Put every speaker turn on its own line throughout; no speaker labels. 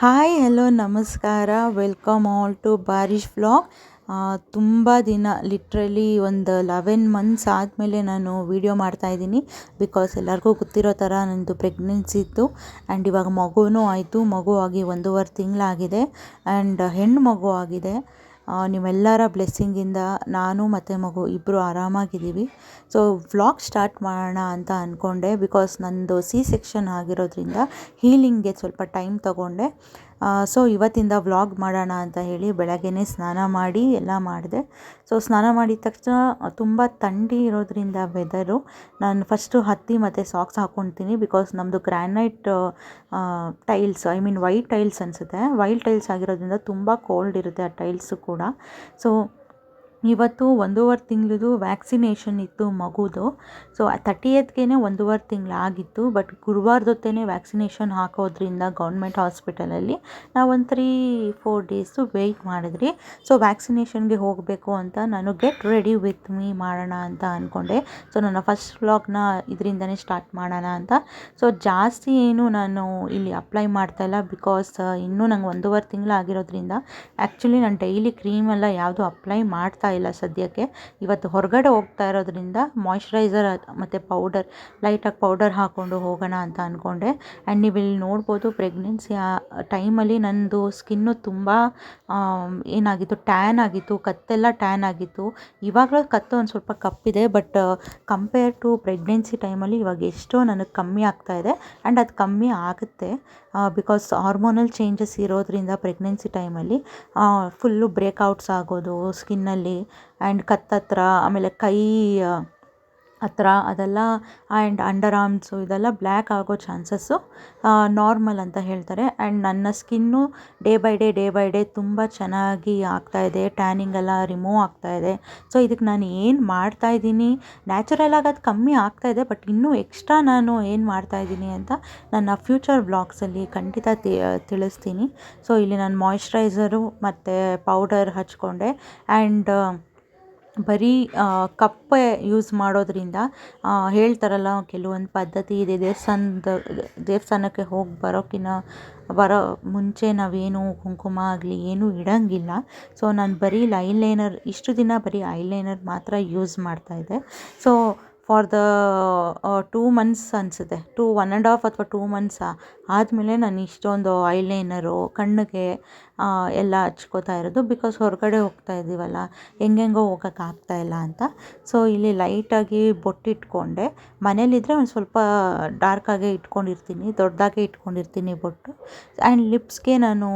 Hi hello ನಮಸ್ಕಾರ, welcome all to ಬಾರಿಶ್ vlog. ತುಂಬ ದಿನ ಲಿಟ್ರಲಿ ಒಂದು 11 ಮಂತ್ಸ್ ಆದಮೇಲೆ ನಾನು ವೀಡಿಯೋ ಮಾಡ್ತಾಯಿದ್ದೀನಿ. ಬಿಕಾಸ್ ಎಲ್ಲರಿಗೂ ಗೊತ್ತಿರೋ ಥರ ನನ್ನದು ಪ್ರೆಗ್ನೆನ್ಸಿ ಇತ್ತು ಆ್ಯಂಡ್ ಇವಾಗ ಮಗುವೂ ಆಯಿತು. ಮಗು ಆಗಿ 1.5 ತಿಂಗಳಾಗಿದೆ ಆ್ಯಂಡ್ ಹೆಣ್ಣು ಮಗು ಆಗಿದೆ. ನಿಮ್ಮೆಲ್ಲರ ಬ್ಲೆಸ್ಸಿಂಗಿಂದ ನಾನು ಮತ್ತು ಮಗು ಇಬ್ಬರು ಆರಾಮಾಗಿದ್ದೀವಿ. ಸೊ ವ್ಲಾಗ್ ಸ್ಟಾರ್ಟ್ ಮಾಡೋಣ ಅಂತ ಅಂದ್ಕೊಂಡೆ. ಬಿಕಾಸ್ ನನ್ನದು ಸೆಕ್ಷನ್ ಆಗಿರೋದ್ರಿಂದ ಹೀಲಿಂಗ್ಗೆ ಸ್ವಲ್ಪ ಟೈಮ್ ತಗೊಂಡೆ. ಸೊ ಇವತ್ತಿಂದ ವ್ಲಾಗ್ ಮಾಡೋಣ ಅಂತ ಹೇಳಿ ಬೆಳಗ್ಗೆನೇ ಸ್ನಾನ ಮಾಡಿ ಎಲ್ಲ ಮಾಡಿದೆ. ಸೊ ಸ್ನಾನ ಮಾಡಿದ ತಕ್ಷಣ ತುಂಬ ಥಂಡಿ ಇರೋದ್ರಿಂದ ವೆದರು ನಾನು ಫಸ್ಟು ಹತ್ತಿ ಮತ್ತು ಸಾಕ್ಸ್ ಹಾಕ್ಕೊಳ್ತೀನಿ. ಬಿಕಾಸ್ ನಮ್ಮದು granite tiles, I mean white tiles ಅನಿಸುತ್ತೆ. ವೈಟ್ ಟೈಲ್ಸ್ ಆಗಿರೋದ್ರಿಂದ ತುಂಬ ಕೋಲ್ಡ್ ಇರುತ್ತೆ ಆ ಟೈಲ್ಸು ಕೂಡ. ಸೊ ಇವತ್ತು 1.5 ತಿಂಗಳದು ವ್ಯಾಕ್ಸಿನೇಷನ್ ಇತ್ತು ಮಗುದು. ಸೊ 30ಗೆ 1.5 ತಿಂಗಳಾಗಿತ್ತು. ಬಟ್ ಗುರುವಾರದೊತ್ತೇ ವ್ಯಾಕ್ಸಿನೇಷನ್ ಹಾಕೋದ್ರಿಂದ ಗೌರ್ಮೆಂಟ್ ಹಾಸ್ಪಿಟಲಲ್ಲಿ ನಾವು ಒಂದು 3-4 ಡೇಸು ವೆಯ್ಟ್ ಮಾಡಿದ್ರಿ. ಸೊ ವ್ಯಾಕ್ಸಿನೇಷನ್ಗೆ ಹೋಗಬೇಕು ಅಂತ ನಾನು ಗೆಟ್ ರೆಡಿ ವಿತ್ ಮೀ ಮಾಡೋಣ ಅಂತ ಅಂದ್ಕೊಂಡೆ. ಸೊ ನನ್ನ ಫಸ್ಟ್ ವ್ಲಾಗ್ನ ಇದರಿಂದನೇ ಸ್ಟಾರ್ಟ್ ಮಾಡೋಣ ಅಂತ. ಸೊ ಜಾಸ್ತಿ ಏನು ನಾನು ಇಲ್ಲಿ ಅಪ್ಲೈ ಮಾಡ್ತಾಯಿಲ್ಲ. ಬಿಕಾಸ್ ಇನ್ನೂ ನಂಗೆ 1.5 ತಿಂಗಳು ಆಗಿರೋದ್ರಿಂದ ಆ್ಯಕ್ಚುಲಿ ನಾನು ಡೈಲಿ ಕ್ರೀಮೆಲ್ಲ ಯಾವುದು ಅಪ್ಲೈ ಮಾಡ್ತಾ ಇಲ್ಲ ಸದ್ಯಕ್ಕೆ. ಇವತ್ತು ಹೊರಗಡೆ ಹೋಗ್ತಾ ಇರೋದ್ರಿಂದ ಮಾಯ್ಶ್ಚರೈಸರ್ ಮತ್ತು ಪೌಡರ್, ಲೈಟಾಗಿ ಪೌಡರ್ ಹಾಕ್ಕೊಂಡು ಹೋಗೋಣ ಅಂತ ಅಂದ್ಕೊಂಡೆ. ಆ್ಯಂಡ್ ನೀವು ಇಲ್ಲಿ ನೋಡ್ಬೋದು, ಪ್ರೆಗ್ನೆನ್ಸಿ ಟೈಮಲ್ಲಿ ನನ್ನದು ಸ್ಕಿನ್ನು ತುಂಬ ಏನಾಗಿತ್ತು, ಟ್ಯಾನ್ ಆಗಿತ್ತು, ಕತ್ತೆಲ್ಲ ಟ್ಯಾನ್ ಆಗಿತ್ತು. ಇವಾಗಲೂ ಕತ್ತು ಒಂದು ಸ್ವಲ್ಪ ಕಪ್ಪಿದೆ. ಬಟ್ ಕಂಪೇರ್ ಟು ಪ್ರೆಗ್ನೆನ್ಸಿ ಟೈಮಲ್ಲಿ ಇವಾಗ ಎಷ್ಟೋ ನನಗೆ ಕಮ್ಮಿ ಆಗ್ತಾಯಿದೆ. ಆ್ಯಂಡ್ ಅದು ಕಮ್ಮಿ ಆಗುತ್ತೆ ಬಿಕಾಸ್ ಹಾರ್ಮೋನಲ್ ಚೇಂಜಸ್ ಇರೋದ್ರಿಂದ ಪ್ರೆಗ್ನೆನ್ಸಿ ಟೈಮಲ್ಲಿ ಫುಲ್ಲು ಬ್ರೇಕ್ಔಟ್ಸ್ ಆಗೋದು ಸ್ಕಿನ್ನಲ್ಲಿ ಆ್ಯಂಡ್ ಕತ್ತತ್ರ, ಆಮೇಲೆ ಕೈ ಹತ್ರ ಅದೆಲ್ಲ, ಆ್ಯಂಡ್ ಅಂಡರ್ ಆರ್ಮ್ಸು ಇದೆಲ್ಲ ಬ್ಲ್ಯಾಕ್ ಆಗೋ ಚಾನ್ಸಸ್ಸು ನಾರ್ಮಲ್ ಅಂತ ಹೇಳ್ತಾರೆ. ಆ್ಯಂಡ್ ನನ್ನ ಸ್ಕಿನ್ನು ಡೇ ಬೈ ಡೇ ತುಂಬ ಚೆನ್ನಾಗಿ ಆಗ್ತಾಯಿದೆ. ಟ್ಯಾನಿಂಗ್ ಎಲ್ಲ ರಿಮೂವ್ ಆಗ್ತಾಯಿದೆ. ಸೊ ಇದಕ್ಕೆ ನಾನು ಏನು ಮಾಡ್ತಾಯಿದ್ದೀನಿ, ನ್ಯಾಚುರಲಾಗಿ ಅದು ಕಮ್ಮಿ ಆಗ್ತಾಯಿದೆ. ಬಟ್ ಇನ್ನೂ ಎಕ್ಸ್ಟ್ರಾ ನಾನು ಏನು ಮಾಡ್ತಾಯಿದ್ದೀನಿ ಅಂತ ನನ್ನ ಫ್ಯೂಚರ್ ವ್ಲಾಗ್ಸಲ್ಲಿ ಖಂಡಿತ ತಿಳಿಸ್ತೀನಿ. ಸೊ ಇಲ್ಲಿ ನಾನು ಮಾಯ್ಶ್ಚರೈಸರು ಮತ್ತು ಪೌಡರ್ ಹಚ್ಕೊಂಡೆ. ಆ್ಯಂಡ್ ಬರೀ ಕಪ್ಪೆ ಯೂಸ್ ಮಾಡೋದ್ರಿಂದ ಹೇಳ್ತಾರಲ್ಲ, ಕೆಲವೊಂದು ಪದ್ಧತಿ ಇದೆ, ದೇವಸ್ಥಾನಕ್ಕೆ ಹೋಗಿ ಬರೋ ಮುಂಚೆ ನಾವೇನು ಕುಂಕುಮ ಆಗಲಿ ಏನೂ ಇಡೋಂಗಿಲ್ಲ. ಸೊ ನಾನು ಬರೀ ಐಲೈನರ್, ಇಷ್ಟು ದಿನ ಬರೀ ಐಲೈನರ್ ಮಾತ್ರ ಯೂಸ್ ಮಾಡ್ತಾಯಿದ್ದೆ. ಸೊ ಫಾರ್ ದ 2 ಮಂತ್ಸ್ ಅನಿಸುತ್ತೆ, 1.5 ಅಥವಾ 2 ಮಂತ್ಸ್ ಆದಮೇಲೆ ನಾನು ಇಷ್ಟೊಂದು ಐಲೈನರು ಕಣ್ಣಿಗೆ ಎಲ್ಲ ಹಚ್ಕೋತಾ ಇರೋದು. ಬಿಕಾಸ್ ಹೊರಗಡೆ ಹೋಗ್ತಾ ಇದ್ದೀವಲ್ಲ, ಹೆಂಗೆಂಗೋ ಹೋಗೋಕ್ಕಾಗ್ತಾಯಿಲ್ಲ ಅಂತ. ಸೊ ಇಲ್ಲಿ ಲೈಟಾಗಿ ಬೊಟ್ಟಿಟ್ಕೊಂಡೆ. ಮನೇಲಿದ್ದರೆ ಒಂದು ಸ್ವಲ್ಪ ಡಾರ್ಕಾಗೇ ಇಟ್ಕೊಂಡಿರ್ತೀನಿ, ದೊಡ್ಡದಾಗೆ ಇಟ್ಕೊಂಡಿರ್ತೀನಿ ಬೊಟ್ಟು. ಆ್ಯಂಡ್ ಲಿಪ್ಸ್ಗೆ ನಾನು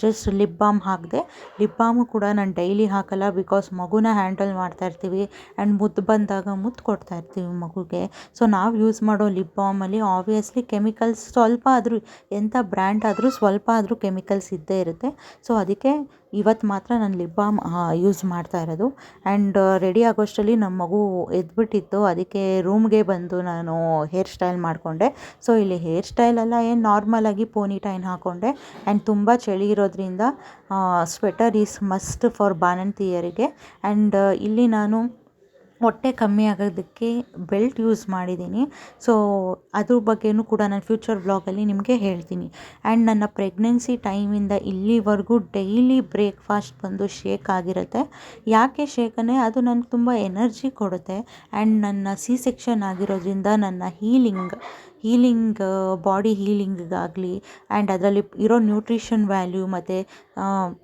ಜಸ್ಟ್ ಲಿಪ್ ಬಾಮ್ ಹಾಕಿದೆ. ಲಿಪ್ ಬಾಮು ಕೂಡ ನಾನು ಡೈಲಿ ಹಾಕಲ್ಲ. ಬಿಕಾಸ್ ಮಗುನ ಹ್ಯಾಂಡಲ್ ಮಾಡ್ತಾಯಿರ್ತೀವಿ ಆ್ಯಂಡ್ ಮುದ್ದು ಬಂದಾಗ ಮುದ್ದು ಕೊಡ್ತಾಯಿರ್ತೀವಿ ಮಗುಗೆ. ಸೊ ನಾವು ಯೂಸ್ ಮಾಡೋ ಲಿಪ್ ಬಾಮಲ್ಲಿ ಆಬ್ವಿಯಸ್ಲಿ ಕೆಮಿಕಲ್ಸ್ ಸ್ವಲ್ಪ ಆದರೂ, ಎಂಥ ಬ್ರ್ಯಾಂಡ್ ಆದರೂ ಸ್ವಲ್ಪ ಆದರೂ ಕೆಮಿಕಲ್ಸ್ ಇದ್ದೇ ಇರುತ್ತೆ. ಸೊ ಅದಕ್ಕೆ ಇವತ್ತು ಮಾತ್ರ ನಾನು ಲಿಪ್ ಬಾಮ್ ಯೂಸ್ ಮಾಡ್ತಾ ಇರೋದು. ಆ್ಯಂಡ್ ರೆಡಿ ಆಗೋಷ್ಟರಲ್ಲಿ ನಮ್ಮ ಮಗು ಎದ್ಬಿಟ್ಟಿತ್ತು. ಅದಕ್ಕೆ ರೂಮ್ಗೆ ಬಂದು ನಾನು ಹೇರ್ ಸ್ಟೈಲ್ ಮಾಡಿಕೊಂಡೆ. ಸೊ ಇಲ್ಲಿ ಹೇರ್ ಸ್ಟೈಲೆಲ್ಲ ಏನು ನಾರ್ಮಲಾಗಿ ಪೋನಿ ಟೈನ್ ಹಾಕ್ಕೊಂಡೆ. ಆ್ಯಂಡ್ ತುಂಬ ಚಳಿ ಇರೋದ್ರಿಂದ ಸ್ವೆಟರ್ ಈಸ್ ಮಸ್ಟ್ ಫಾರ್ ಬಾಣಂತಿಯರಿಗೆ. ಆ್ಯಂಡ್ ಇಲ್ಲಿ ನಾನು ಹೊಟ್ಟೆ ಕಮ್ಮಿ ಆಗೋದಕ್ಕೆ ಬೆಲ್ಟ್ ಯೂಸ್ ಮಾಡಿದ್ದೀನಿ. ಸೊ ಅದ್ರ ಬಗ್ಗೆಯೂ ಕೂಡ ನಾನು ಫ್ಯೂಚರ್ ವ್ಲಾಗಲ್ಲಿ ನಿಮಗೆ ಹೇಳ್ತೀನಿ. ಆ್ಯಂಡ್ ನನ್ನ ಪ್ರೆಗ್ನೆನ್ಸಿ ಟೈಮಿಂದ ಇಲ್ಲಿವರೆಗೂ ಡೈಲಿ ಬ್ರೇಕ್ಫಾಸ್ಟ್ ಬಂದು ಶೇಕ್ ಆಗಿರುತ್ತೆ. ಯಾಕೆ ಶೇಕಂದರೆ ಅದು ನನಗೆ ತುಂಬ ಎನರ್ಜಿ ಕೊಡುತ್ತೆ. ಆ್ಯಂಡ್ ನನ್ನ ಸೆಕ್ಷನ್ ಆಗಿರೋದ್ರಿಂದ ನನ್ನ ಹೀಲಿಂಗ್ ಬಾಡಿ ಹೀಲಿಂಗಿಗಾಗಲಿ ಆ್ಯಂಡ್ ಅದರಲ್ಲಿ ಇರೋ ನ್ಯೂಟ್ರಿಷನ್ ವ್ಯಾಲ್ಯೂ ಮತ್ತು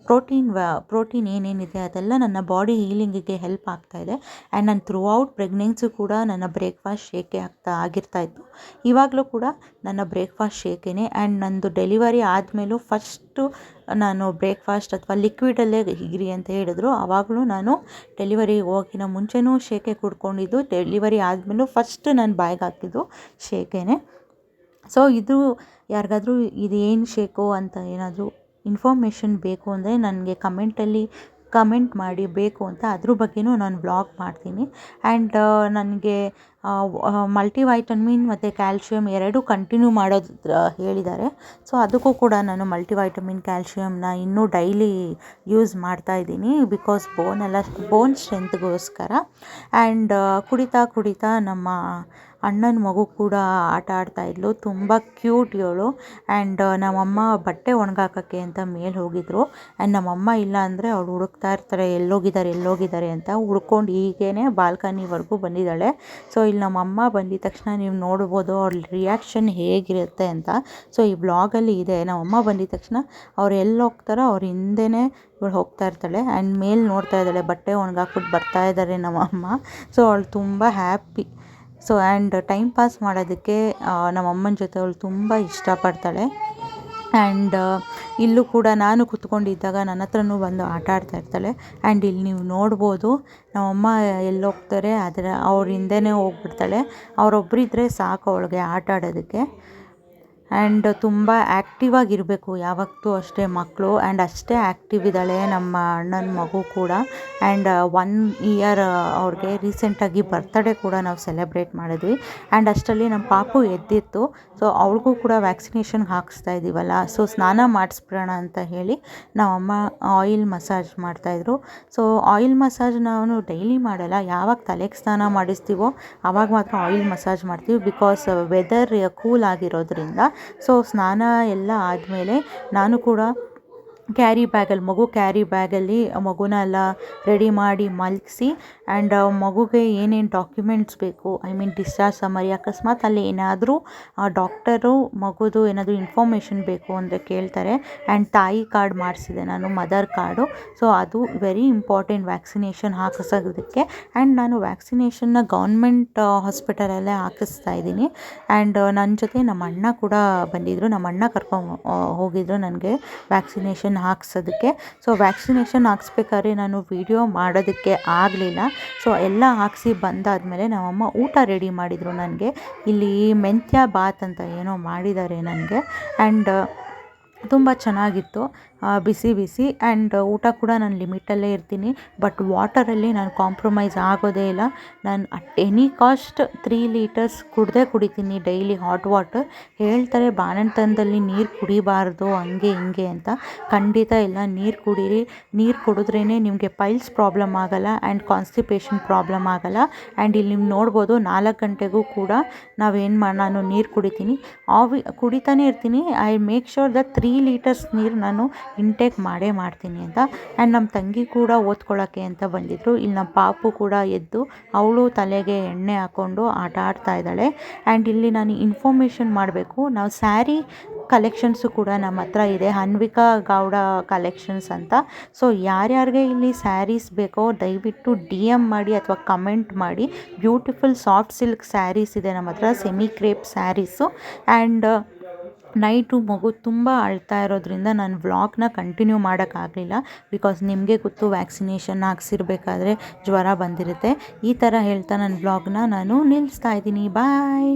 ಪ್ರೋಟೀನ್ ಏನೇನಿದೆ ಅದೆಲ್ಲ ನನ್ನ ಬಾಡಿ ಹೀಲಿಂಗಿಗೆ ಹೆಲ್ಪ್ ಆಗ್ತಾಯಿದೆ. ಆ್ಯಂಡ್ ನಾನು ಥ್ರೂ ಔಟ್ ಪ್ರೆಗ್ನೆನ್ಸಿ ಕೂಡ ನನ್ನ ಬ್ರೇಕ್ಫಾಸ್ಟ್ ಶೇಕೆ ಆಗಿರ್ತಾಯಿತ್ತು. ಇವಾಗಲೂ ಕೂಡ ನನ್ನ ಬ್ರೇಕ್ಫಾಸ್ಟ್ ಶೇಕೇನೆ. ಆ್ಯಂಡ್ ನಂದು ಡೆಲಿವರಿ ಆದಮೇಲೂ ಫಸ್ಟು ನಾನು ಬ್ರೇಕ್ಫಾಸ್ಟ್ ಅಥವಾ ಲಿಕ್ವಿಡಲ್ಲೇ ಇರಿ ಅಂತ ಹೇಳಿದ್ರು. ಆವಾಗಲೂ ನಾನು ಡೆಲಿವರಿ ಹೋಗಿನ ಮುಂಚೆನೂ ಶೇಕೆ ಕುಡ್ಕೊಂಡಿದ್ದು, ಡೆಲಿವರಿ ಆದಮೇಲೂ ಫಸ್ಟ್ ನಾನು ಬಾಯಿಗೆ ಹಾಕಿದ್ದು ಶೇಕೆನೇ. ಸೊ ಇದು ಯಾರಿಗಾದ್ರೂ ಇದೇನು ಶೇಕು ಅಂತ ಏನಾದರೂ ಇನ್ಫಾರ್ಮೇಷನ್ ಬೇಕು ಅಂದರೆ ನನಗೆ ಕಮೆಂಟ್ ಮಾಡಿ, ಬೇಕು ಅಂತ ಅದ್ರ ಬಗ್ಗೆನೂ ನಾನು ವ್ಲಾಗ್ ಮಾಡ್ತೀನಿ. ಆ್ಯಂಡ್ ನನಗೆ ಮಲ್ಟಿವೈಟಮಿನ್ ಮತ್ತು ಕ್ಯಾಲ್ಶಿಯಮ್ ಎರಡೂ ಕಂಟಿನ್ಯೂ ಮಾಡೋದು ಹೇಳಿದ್ದಾರೆ. ಸೊ ಅದಕ್ಕೂ ಕೂಡ ನಾನು ಮಲ್ಟಿವೈಟಮಿನ್ ಕ್ಯಾಲ್ಶಿಯಮ್ನ ಇನ್ನೂ ಡೈಲಿ ಯೂಸ್ ಮಾಡ್ತಾಯಿದ್ದೀನಿ. ಬಿಕಾಸ್ ಬೋನ್ ಸ್ಟ್ರೆಂತ್ಗೋಸ್ಕರ. ಆ್ಯಂಡ್ ಕುಡಿತಾ ನಮ್ಮ ಅಣ್ಣನ ಮಗು ಕೂಡ ಆಟ ಆಡ್ತಾಯಿದ್ಲು. ತುಂಬ ಕ್ಯೂಟ್ ಇವಳು. ಆ್ಯಂಡ್ ನಮ್ಮಮ್ಮ ಬಟ್ಟೆ ಒಣಗಾಕೋಕ್ಕೆ ಅಂತ ಮೇಲೆ ಹೋಗಿದ್ರು. ಆ್ಯಂಡ್ ನಮ್ಮಮ್ಮ ಇಲ್ಲ ಅಂದರೆ ಅವಳು ಹುಡುಕ್ತಾ ಇರ್ತಾರೆ ಎಲ್ಲೋಗಿದ್ದಾರೆ ಅಂತ. ಹುಡ್ಕೊಂಡು ಹೀಗೇ ಬಾಲ್ಕನಿವರೆಗೂ ಬಂದಿದ್ದಾಳೆ. ಸೊ ಇಲ್ಲಿ ನಮ್ಮಮ್ಮ ಬಂದಿದ ತಕ್ಷಣ ನೀವು ನೋಡ್ಬೋದು ಅವ್ಳ ರಿಯಾಕ್ಷನ್ ಹೇಗಿರುತ್ತೆ ಅಂತ. ಸೊ ಈ ಬ್ಲಾಗಲ್ಲಿ ಇದೆ. ನಮ್ಮಮ್ಮ ಬಂದಿದ ತಕ್ಷಣ ಅವ್ರು ಎಲ್ಲಿ ಹೋಗ್ತಾರೋ ಅವ್ರ ಹಿಂದೆನೇ ಇವಳು ಹೋಗ್ತಾ ಇರ್ತಾಳೆ. ಆ್ಯಂಡ್ ಮೇಲೆ ನೋಡ್ತಾ ಇದ್ದಾಳೆ, ಬಟ್ಟೆ ಒಣಗಾಕ್ಬಿಟ್ಟು ಬರ್ತಾ ಇದ್ದಾರೆ ನಮ್ಮಮ್ಮ. ಸೊ ಅವಳು ತುಂಬ happy. So and time pass ಮಾಡೋದಕ್ಕೆ ನಮ್ಮಮ್ಮನ ಜೊತೆ ಅವಳು ತುಂಬ ಇಷ್ಟಪಡ್ತಾಳೆ. ಆ್ಯಂಡ್ ಇಲ್ಲೂ ಕೂಡ ನಾನು ಕೂತ್ಕೊಂಡಿದ್ದಾಗ ನನ್ನ ಹತ್ರನೂ ಬಂದು ಆಟ ಆಡ್ತಾ ಇರ್ತಾಳೆ. ಆ್ಯಂಡ್ ಇಲ್ಲಿ ನೀವು ನೋಡ್ಬೋದು ನಮ್ಮಮ್ಮ ಎಲ್ಲೋಗ್ತಾರೆ ಅವ್ರ ಹಿಂದೆನೇ ಹೋಗ್ಬಿಡ್ತಾಳೆ. ಅವರೊಬ್ಬರಿದ್ದರೆ ಸಾಕು ಅವಳಿಗೆ ಆಟ ಆಡೋದಕ್ಕೆ. ಆ್ಯಂಡ್ ತುಂಬ ಆ್ಯಕ್ಟಿವ್ ಆಗಿರಬೇಕು ಯಾವತ್ತೂ ಅಷ್ಟೇ ಮಕ್ಕಳು. ಆ್ಯಂಡ್ ಅಷ್ಟೇ ಆ್ಯಕ್ಟಿವ್ ಇದ್ದಾಳೆ ನಮ್ಮ ಅಣ್ಣನ ಮಗು ಕೂಡ. ಆ್ಯಂಡ್ 1 ಇಯರ್ ಅವ್ರಿಗೆ ರೀಸೆಂಟಾಗಿ ಬರ್ತಡೇ ಕೂಡ ನಾವು ಸೆಲೆಬ್ರೇಟ್ ಮಾಡಿದ್ವಿ. ಆ್ಯಂಡ್ ಅಷ್ಟರಲ್ಲಿ ನಮ್ಮ ಪಾಪು ಎದ್ದಿತ್ತು. ಸೊ ಅವ್ಳಿಗೂ ಕೂಡ ವ್ಯಾಕ್ಸಿನೇಷನ್ ಹಾಕಿಸ್ತಾ ಇದ್ದೀವಲ್ಲ, ಸೊ ಸ್ನಾನ ಮಾಡಿಸ್ಬಿಡೋಣ ಅಂತ ಹೇಳಿ ನಮ್ಮಮ್ಮ ಆಯಿಲ್ ಮಸಾಜ್ ಮಾಡ್ತಾಯಿದ್ರು. ಸೊ ಆಯಿಲ್ ಮಸಾಜ್ ನಾವು ಡೈಲಿ ಮಾಡಲ್ಲ, ಯಾವಾಗ ತಲೆಗೆ ಸ್ನಾನ ಮಾಡಿಸ್ತೀವೋ ಆವಾಗ ಮಾತ್ರ ಆಯಿಲ್ ಮಸಾಜ್ ಮಾಡ್ತೀವಿ. ಬಿಕಾಸ್ ವೆದರ್ ಕೂಲ್ ಆಗಿರೋದ್ರಿಂದ. ಸೊ ಸ್ನಾನ ಎಲ್ಲ ಆದಮೇಲೆ ನಾನು ಕೂಡ ಮಗು ಕ್ಯಾರಿ ಬ್ಯಾಗಲ್ಲಿ ಮಗುನ ಎಲ್ಲ ರೆಡಿ ಮಾಡಿ ಮಲಗಿಸಿ. ಆ್ಯಂಡ್ ಮಗುಗೆ ಏನೇನು ಡಾಕ್ಯುಮೆಂಟ್ಸ್ ಬೇಕು, ಡಿಸ್ಚಾರ್ಜ್ ಸಮರಿ, ಅಕಸ್ಮಾತ್ ಅಲ್ಲಿ ಏನಾದರೂ ಡಾಕ್ಟರು ಮಗುದು ಏನಾದರೂ ಇನ್ಫಾರ್ಮೇಷನ್ ಬೇಕು ಅಂದರೆ ಕೇಳ್ತಾರೆ. ಆ್ಯಂಡ್ ತಾಯಿ ಕಾರ್ಡ್ ಮಾಡಿಸಿದೆ ನಾನು, ಮದರ್ ಕಾರ್ಡು. ಸೊ ಅದು ವೆರಿ ಇಂಪಾರ್ಟೆಂಟ್ ವ್ಯಾಕ್ಸಿನೇಷನ್ ಹಾಕಿಸೋದಕ್ಕೆ. ಆ್ಯಂಡ್ ನಾನು ವ್ಯಾಕ್ಸಿನೇಷನ್ನ ಗೌರ್ಮೆಂಟ್ ಹಾಸ್ಪಿಟಲಲ್ಲೇ ಹಾಕಿಸ್ತಾ ಇದ್ದೀನಿ. ಆ್ಯಂಡ್ ನನ್ನ ಜೊತೆ ನಮ್ಮ ಅಣ್ಣ ಕೂಡ ಬಂದಿದ್ದರು. ನಮ್ಮ ಅಣ್ಣ ಕರ್ಕೊಂಡು ಹೋಗಿದ್ರು ನನಗೆ ವ್ಯಾಕ್ಸಿನೇಷನ್ ಹಾಕ್ಸೋದಕ್ಕೆ. ಸೊ ವ್ಯಾಕ್ಸಿನೇಷನ್ ಹಾಕ್ಸ್ಬೇಕಾದ್ರೆ ನಾನು ವಿಡಿಯೋ ಮಾಡೋದಕ್ಕೆ ಆಗಲಿಲ್ಲ. ಸೊ ಎಲ್ಲ ಹಾಕಿಸಿ ಬಂದಾದಮೇಲೆ ನಮ್ಮಮ್ಮ ಊಟ ರೆಡಿ ಮಾಡಿದರು ನನಗೆ. ಇಲ್ಲಿ ಮೆಂತ್ಯ ಬಾತ್ ಅಂತ ಏನೋ ಮಾಡಿದ್ದಾರೆ ನನಗೆ. ಆ್ಯಂಡ್ ತುಂಬ ಚೆನ್ನಾಗಿತ್ತು, ಬಿಸಿ ಬಿಸಿ. ಆ್ಯಂಡ್ ಊಟ ಕೂಡ ನಾನು ಲಿಮಿಟಲ್ಲೇ ಇರ್ತೀನಿ. ಬಟ್ ವಾಟರಲ್ಲಿ ನಾನು ಕಾಂಪ್ರಮೈಸ್ ಆಗೋದೇ ಇಲ್ಲ. ನಾನು ಅಟ್ ಎನಿ ಕಾಸ್ಟ್ 3 ಲೀಟರ್ಸ್ ಕುಡಿತೀನಿ ಡೈಲಿ ಹಾಟ್ ವಾಟರ್. ಹೇಳ್ತಾರೆ ಬಾಣಂತನದಲ್ಲಿ ನೀರು ಕುಡಿಬಾರ್ದು ಹಂಗೆ ಹಿಂಗೆ ಅಂತ. ಖಂಡಿತ ಇಲ್ಲ, ನೀರು ಕುಡೀರಿ. ನೀರು ಕುಡಿದ್ರೇ ನಿಮಗೆ ಪೈಲ್ಸ್ ಪ್ರಾಬ್ಲಮ್ ಆಗೋಲ್ಲ ಆ್ಯಂಡ್ ಕಾನ್ಸ್ಟಿಪೇಷನ್ ಪ್ರಾಬ್ಲಮ್ ಆಗೋಲ್ಲ. ಆ್ಯಂಡ್ ಇಲ್ಲಿ ನೀವು ನೋಡ್ಬೋದು 4 ಗಂಟೆಗೂ ಕೂಡ ನಾನು ನೀರು ಕುಡಿತಾನೆ ಇರ್ತೀನಿ. I make sure that 3 litres ನೀರು ನಾನು ಇಂಟೇಕ್ ಮಾಡ್ತೀನಿ ಅಂತ. ಆ್ಯಂಡ್ ನಮ್ಮ ತಂಗಿ ಕೂಡ ಓದ್ಕೊಳ್ಳೋಕ್ಕೆ ಅಂತ ಬಂದಿದ್ದರು. ಇಲ್ಲಿ ನಮ್ಮ ಪಾಪು ಕೂಡ ಎದ್ದು ಅವಳು ತಲೆಗೆ ಎಣ್ಣೆ ಹಾಕ್ಕೊಂಡು ಆಟ ಆಡ್ತಾ ಇದ್ದಾಳೆ. ಆ್ಯಂಡ್ ಇಲ್ಲಿ ನಾನು ಇನ್ಫಾರ್ಮೇಷನ್ ಮಾಡಬೇಕು, ನಾವು ಸ್ಯಾರಿ ಕಲೆಕ್ಷನ್ಸು ಕೂಡ ನಮ್ಮ ಹತ್ರ ಇದೆ, ಅನ್ವಿಕಾ ಗೌಡ ಕಲೆಕ್ಷನ್ಸ್ ಅಂತ. ಸೊ ಯಾರ್ಯಾರಿಗೆ ಇಲ್ಲಿ ಸ್ಯಾರೀಸ್ ಬೇಕೋ ದಯವಿಟ್ಟು DM ಮಾಡಿ ಅಥವಾ ಕಮೆಂಟ್ ಮಾಡಿ. ಬ್ಯೂಟಿಫುಲ್ ಸಾಫ್ಟ್ ಸಿಲ್ಕ್ ಸ್ಯಾರೀಸ್ ಇದೆ ನಮ್ಮ ಹತ್ರ, semi crepe sarees. And night ಮಗು ತುಂಬ ಅಳ್ತಾ ಇರೋದ್ರಿಂದ ನಾನು ವ್ಲಾಗ್ನ ಕಂಟಿನ್ಯೂ ಮಾಡೋಕ್ಕಾಗಲಿಲ್ಲ. ಬಿಕಾಸ್ ನಿಮಗೆ ಗೊತ್ತು ವ್ಯಾಕ್ಸಿನೇಷನ್ ಹಾಕ್ಸಿರ್ಬೇಕಾದ್ರೆ ಜ್ವರ ಬಂದಿರುತ್ತೆ. ಈ ಥರ ಹೇಳ್ತಾ ನನ್ನ ವ್ಲಾಗ್ನ ನಾನು ನಿಲ್ಲಿಸ್ತಾ ಇದ್ದೀನಿ. ಬಾಯ್.